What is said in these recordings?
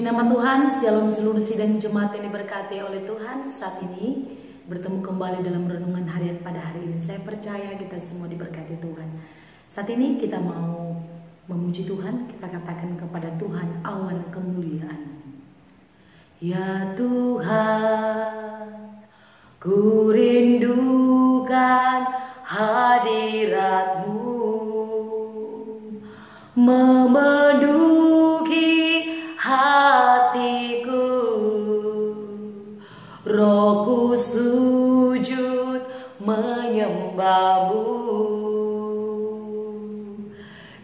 Puji nama Tuhan, shalom seluruh sidang jemaat yang diberkati oleh Tuhan. Saat ini bertemu kembali dalam renungan harian pada hari ini. Saya percaya kita semua diberkati Tuhan. Saat ini kita mau memuji Tuhan, kita katakan kepada Tuhan awan kemuliaan. Ya Tuhan, ku rindukan hadirat-Mu, memenuhi hatiku. Rohku sujud menyembah-Mu.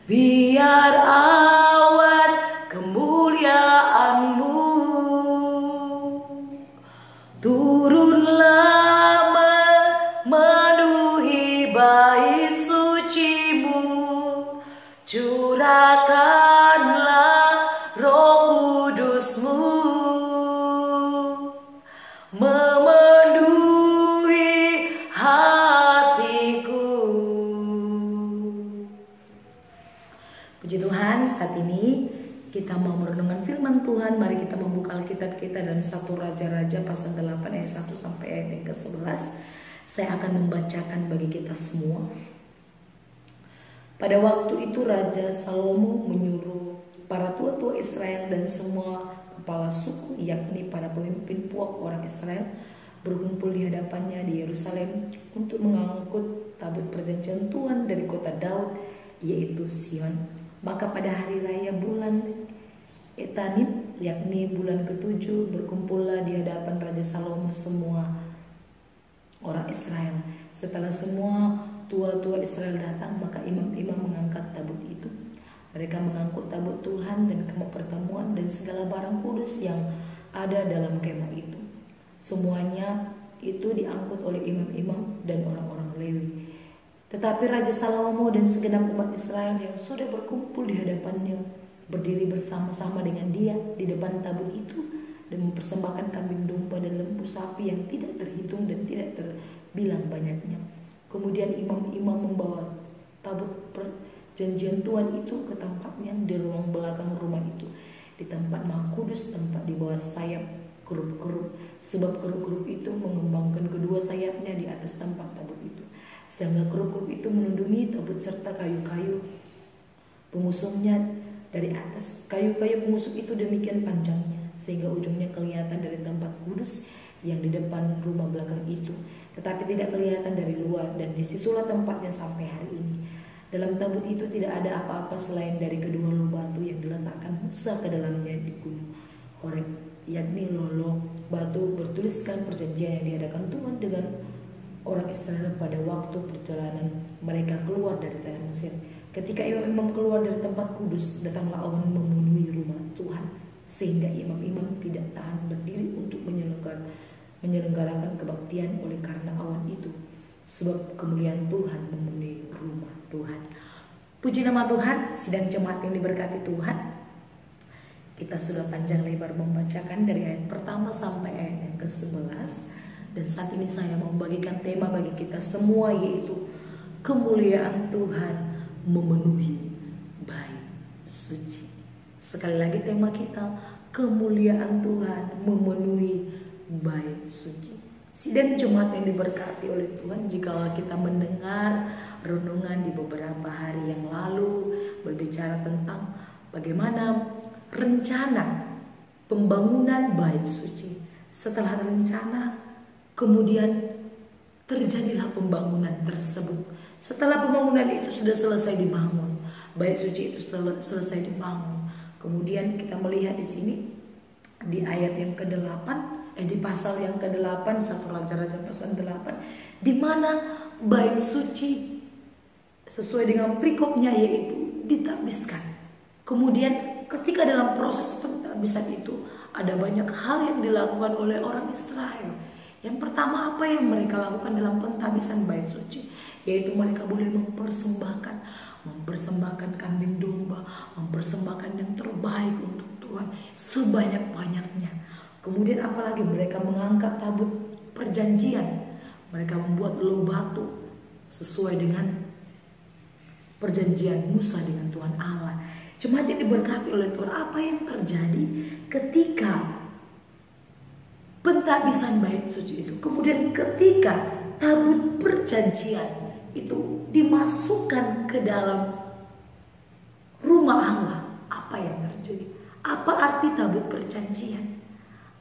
Biar awan kemuliaan-Mu turunlah memenuhi bait suci-Mu. Curahkanlah Roh Kudus-Mu memenuhi hatiku. Puji Tuhan, saat ini kita mau merenungkan firman Tuhan. Mari kita membuka Alkitab kita dalam 1 Raja-Raja pasal 8 ayat 1 sampai ayat yang ke-11. Saya akan membacakan bagi kita semua. Pada waktu itu Raja Salomo menyuruh para tua-tua Israel dan semua kepala suku, yakni para pemimpin puak orang Israel, berkumpul di hadapannya di Yerusalem untuk mengangkut tabut perjanjian Tuhan dari kota Daud, yaitu Sion. Maka pada hari raya bulan Etanim, yakni bulan ke-7, berkumpullah di hadapan Raja Salomo semua orang Israel. Setelah semua tua-tua Israel datang, maka imam-imam mengangkat tabut itu. Mereka mengangkut tabut Tuhan dan kemah pertemuan dan segala barang kudus yang ada dalam kemah itu. Semuanya itu diangkut oleh imam-imam dan orang-orang Lewi. Tetapi Raja Salomo dan segenap umat Israel yang sudah berkumpul di hadapannya berdiri bersama-sama dengan dia di depan tabut itu dan mempersembahkan kambing domba dan lembu sapi yang tidak terhitung dan tidak terbilang banyaknya. Kemudian imam-imam membawa tabut perjanjian Tuhan itu ke tempatnya di ruang belakang rumah itu, di tempat Maha Kudus, tempat di bawah sayap kerup-kerup, sebab kerup-kerup itu mengembangkan kedua sayapnya di atas tempat tabut itu, sehingga kerup-kerup itu melindungi tabut serta kayu-kayu pengusungnya dari atas. Kayu-kayu pengusung itu demikian panjangnya sehingga ujungnya kelihatan dari tempat kudus yang di depan rumah belakang itu, tetapi tidak kelihatan dari luar, dan disitulah tempatnya sampai hari ini. Dalam tabut itu tidak ada apa-apa selain dari kedua lubang batu yang diletakkan Musa ke dalamnya di gunung Horeb, yakni lolo batu bertuliskan perjanjian yang diadakan Tuhan dengan orang Israel pada waktu perjalanan mereka keluar dari tanah Mesir. Ketika imam-imam keluar dari tempat kudus, datanglah awan memenuhi rumah Tuhan, sehingga imam-imam tidak tahan berdiri untuk menyelenggarakan kebaktian oleh karena awan itu, sebab kemuliaan Tuhan memenuhi rumah Tuhan. Puji nama Tuhan, sidang jemaat yang diberkati Tuhan. Kita sudah panjang lebar membacakan dari ayat pertama sampai ayat yang ke-11, dan saat ini saya mau membagikan tema bagi kita semua, yaitu kemuliaan Tuhan memenuhi bait suci. Sekali lagi tema kita, kemuliaan Tuhan memenuhi bait suci. Sidang jemaat yang diberkati oleh Tuhan, jikalau kita mendengar renungan di beberapa hari yang lalu berbicara tentang bagaimana rencana pembangunan bait suci. Setelah rencana, kemudian terjadilah pembangunan tersebut. Setelah pembangunan itu sudah selesai dibangun, bait suci itu selesai dibangun, kemudian kita melihat di sini di ayat yang ke-8, di pasal yang ke-8, 1 Raja-Raja pasal 8, di mana bait suci sesuai dengan perikopnya yaitu ditabiskan. Kemudian ketika dalam proses pentabisan itu ada banyak hal yang dilakukan oleh orang Israel. Yang pertama, apa yang mereka lakukan dalam pentabisan bait suci, yaitu mereka boleh mempersembahkan kambing domba, mempersembahkan yang terbaik untuk Tuhan sebanyak-banyaknya. Kemudian apalagi, mereka mengangkat tabut perjanjian, mereka membuat lolo batu sesuai dengan perjanjian Musa dengan Tuhan Allah. Jemaat yang diberkati oleh Tuhan, apa yang terjadi ketika pentabisan bait suci itu, kemudian ketika tabut perjanjian itu dimasukkan ke dalam rumah Allah, apa yang terjadi? Apa arti tabut perjanjian?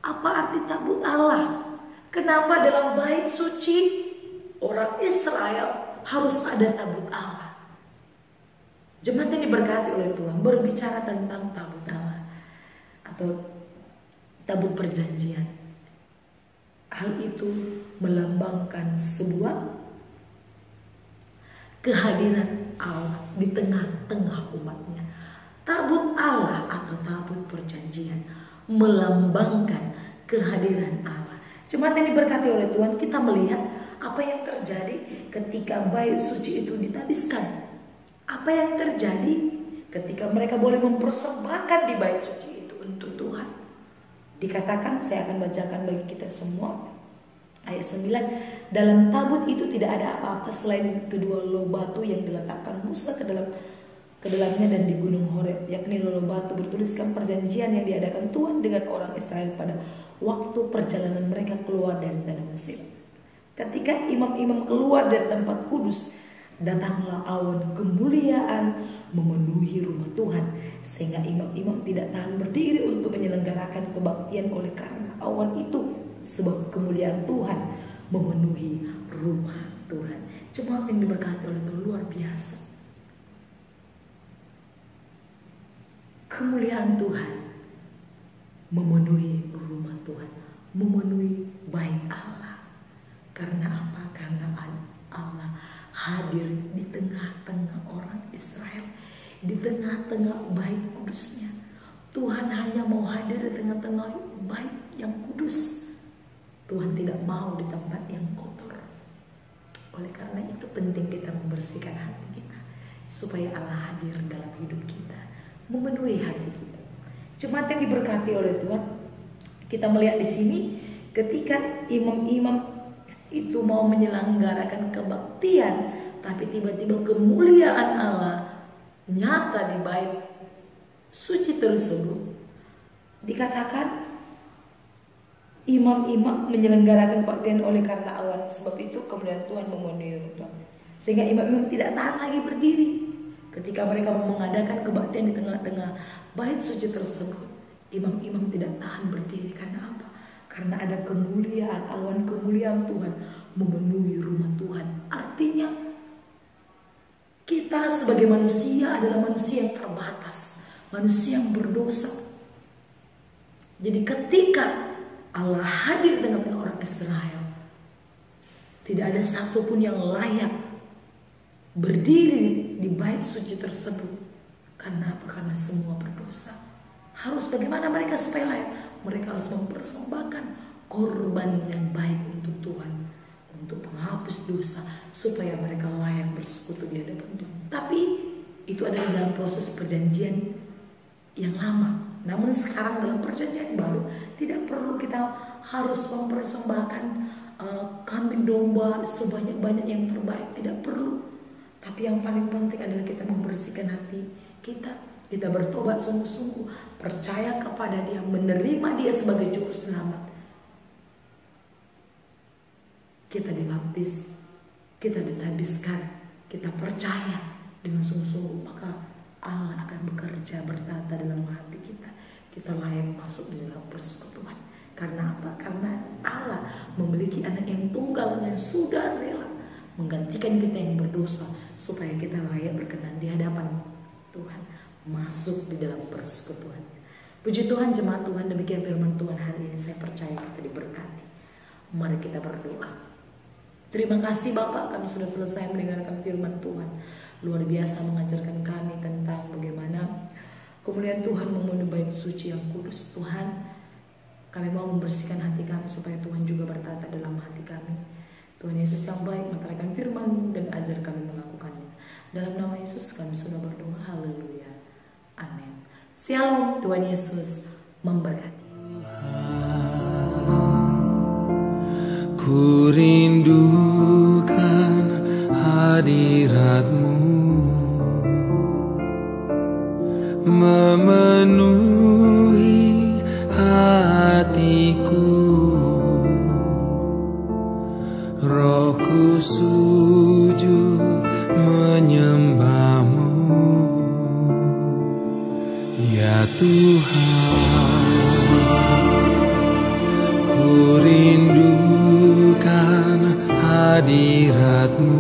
Apa arti tabut Allah? Kenapa dalam bait suci orang Israel harus ada tabut Allah? Jemaat yang diberkati oleh Tuhan, berbicara tentang tabut Allah atau tabut perjanjian. Hal itu melambangkan sebuah kehadiran Allah di tengah-tengah umatnya. Tabut Allah atau tabut perjanjian melambangkan kehadiran Allah. Jemaat yang diberkati oleh Tuhan, kita melihat apa yang terjadi ketika bait suci itu ditabiskan. Apa yang terjadi ketika mereka boleh mempersembahkan di bait suci itu untuk Tuhan. Dikatakan, saya akan bacakan bagi kita semua ayat 9. Dalam tabut itu tidak ada apa-apa selain kedua lolo batu yang diletakkan Musa ke dalamnya dan di gunung Horeb, yakni lolo batu bertuliskan perjanjian yang diadakan Tuhan dengan orang Israel pada waktu perjalanan mereka keluar dari tanah Mesir. Ketika imam-imam keluar dari tempat kudus, datanglah awan kemuliaan memenuhi rumah Tuhan, sehingga imam-imam tidak tahan berdiri untuk menyelenggarakan kebaktian oleh karena awan itu, sebab kemuliaan Tuhan memenuhi rumah Tuhan. Jemaat yang diberkati oleh Tuhan, luar biasa. Kemuliaan Tuhan memenuhi rumah Tuhan, memenuhi bait Allah. Karena apa? Karena Allah hadir di tengah-tengah orang Israel, di tengah-tengah bait kudusnya. Tuhan hanya mau hadir di tengah-tengah bait yang kudus. Tuhan tidak mau di tempat yang kotor. Oleh karena itu penting kita membersihkan hati kita, supaya Allah hadir dalam hidup kita, memenuhi hati kita. Jemaat yang diberkati oleh Tuhan, kita melihat di sini ketika imam-imam itu mau menyelenggarakan kebaktian, tapi tiba-tiba kemuliaan Allah nyata di bait suci tersebut. Dikatakan imam-imam menyelenggarakan kebaktian oleh karena awan, sebab itu kemuliaan Tuhan memenuhi rumah. Sehingga imam-imam tidak tahan lagi berdiri ketika mereka mengadakan kebaktian di tengah-tengah bait suci tersebut. Imam-imam tidak tahan berdiri karena apa? Karena ada kemuliaan, awan kemuliaan Tuhan memenuhi rumah Tuhan. Artinya kita sebagai manusia adalah manusia yang terbatas, manusia yang berdosa. Jadi ketika Allah hadir di tengah-tengah orang Israel, tidak ada satupun yang layak berdiri di bait suci tersebut. Karena apa? Karena semua berdosa. Harus bagaimana mereka supaya layak? Mereka harus mempersembahkan korban yang baik untuk Tuhan, untuk penghapus dosa, supaya mereka layak bersekutu di hadapan Tuhan. Tapi itu adalah dalam proses perjanjian yang lama. Namun sekarang dalam perjanjian baru tidak perlu kita harus mempersembahkan kambing domba sebanyak-banyak yang terbaik, tidak perlu. Tapi yang paling penting adalah kita membersihkan hati kita. Kita bertobat sungguh-sungguh, percaya kepada Dia, menerima Dia sebagai juru selamat. Kita dibaptis, kita ditabiskan, kita percaya dengan sungguh-sungguh, maka Allah akan bekerja bertata dalam hati kita. Kita layak masuk di dalam persekutuan. Karena apa? Karena Allah memiliki anak yang tunggal yang sudah rela menggantikan kita yang berdosa, supaya kita layak berkenan di hadapan Tuhan, masuk di dalam persekutuan. Puji Tuhan, jemaat Tuhan, demikian firman Tuhan hari ini. Saya percaya kita diberkati. Mari kita berdoa. Terima kasih Bapak, kami sudah selesai mendengarkan firman Tuhan. Luar biasa mengajarkan kami tentang bagaimana kemuliaan Tuhan memenuhi bait suci yang kudus. Tuhan, kami mau membersihkan hati kami supaya Tuhan juga bertata dalam hati kami. Tuhan Yesus yang baik, menerangkan firman-Mu dan ajar kami melakukannya. Dalam nama Yesus kami sudah berdoa. Haleluya. Amin. Shalom. Tuhan Yesus memberkati. Ku rindukan hadirat-Mu, Rohku sujud menyembah-Mu, ya Tuhan. Ku rindukan hadirat-Mu,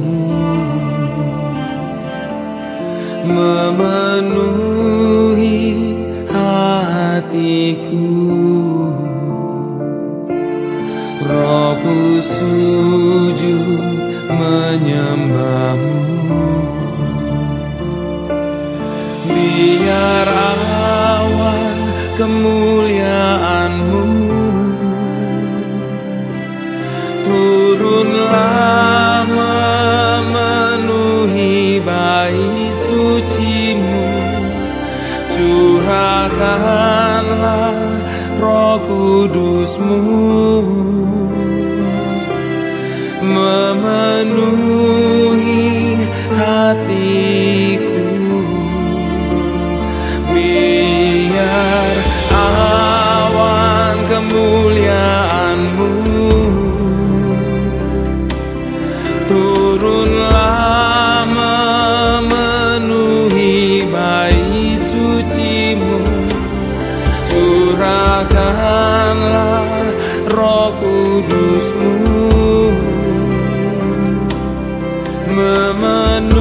memenuhi hatiku. Rohku sujud menyembah-Mu, biar awan kemuliaan-Mu turunlah memenuhi bait suci-Mu. Curahkanlah Roh Kudus-Mu, memenuhi hatiku. Biar awan kemuliaan-Mu turunlah memenuhi bait suci-Mu. Curahkanlah Roh Kudus-Mu, memenuhi